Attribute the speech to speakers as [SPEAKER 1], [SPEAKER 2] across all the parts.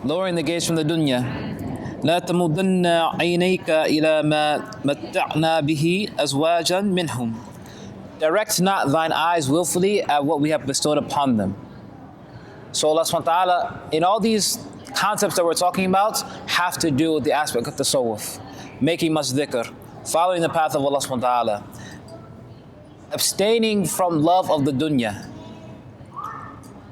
[SPEAKER 1] lowering the gaze from the dunya. لا تمدن عينيك إلى ما متعنا به أزواجا منهم. Direct not thine eyes willfully at what we have bestowed upon them. So Allah subhanahu wa ta'ala, in all these concepts that we're talking about, have to do with the aspect of tasawwuf, making much dhikr, following the path of Allah subhanahu wa ta'ala, abstaining from love of the dunya.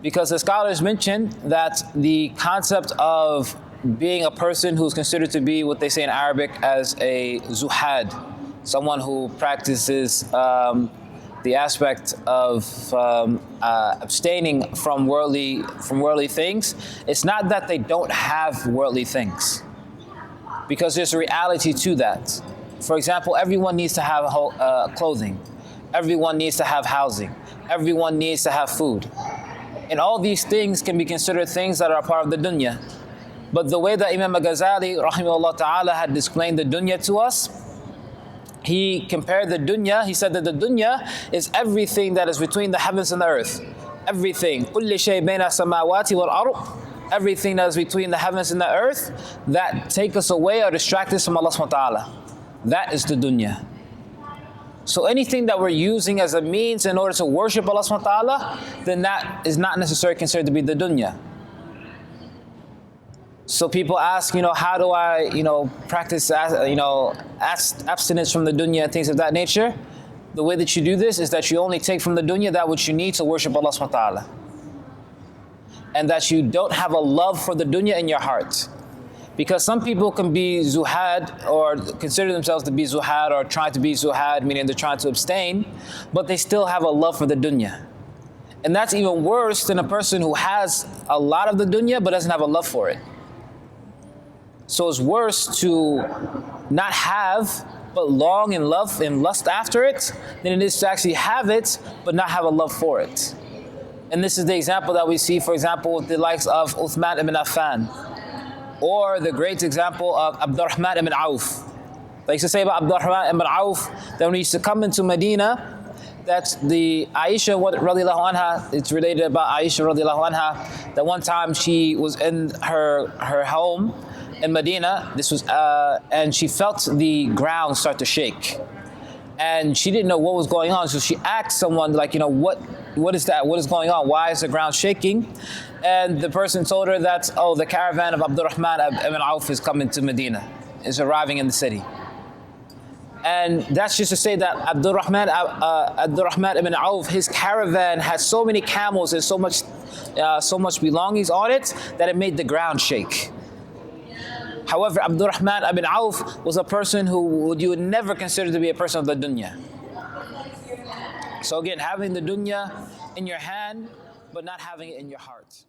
[SPEAKER 1] Because the scholars mentioned that the concept of being a person who's considered to be what they say in Arabic as a zuhad, someone who practices the aspect of abstaining from worldly things. It's not that they don't have worldly things, because there's a reality to that. For example, everyone needs to have clothing, everyone needs to have housing, everyone needs to have food, and all these things can be considered things that are a part of the dunya. But the way that Imam Ghazali rahimahullah ta'ala had explained the dunya to us, he compared the dunya, he said that the dunya is everything that is between the heavens and the earth. Everything. كُلِّ شَيْءٍ بَيْنَ السَّمَاوَاتِ وَالْأَرْضِ. Everything that is between the heavens and the earth that take us away or distract us from Allah subhanahu wa ta'ala. That is the dunya. So anything that we're using as a means in order to worship Allah subhanahu wa ta'ala, then that is not necessarily considered to be the dunya. So people ask, how do I, practice, abstinence from the dunya and things of that nature? The way that you do this is that you only take from the dunya that which you need to worship Allah subhanahu wa ta'ala. And that you don't have a love for the dunya in your heart. Because some people can be zuhad or consider themselves to be zuhad or try to be zuhad, meaning they're trying to abstain, but they still have a love for the dunya. And that's even worse than a person who has a lot of the dunya but doesn't have a love for it. So it's worse to not have, but long and love and lust after it, than it is to actually have it, but not have a love for it. And this is the example that we see, for example, with the likes of Uthman ibn Affan, or the great example of Abdurrahman ibn Auf. They used to say about Abdurrahman ibn Auf that when he used to come into Medina, that the Aisha radiallahu anha, it's related about Aisha radiallahu anha, that one time she was in her home in Medina, and she felt the ground start to shake. And she didn't know what was going on, so she asked someone, what is that? What is going on? Why is the ground shaking? And the person told her that, the caravan of Abdurrahman ibn Auf is coming to Medina, is arriving in the city. And that's just to say that Abdurrahman ibn Auf, his caravan had so many camels and so much belongings on it that it made the ground shake. However, Abdurrahman ibn Auf was a person who you would never consider to be a person of the dunya. So again, having the dunya in your hand, but not having it in your heart.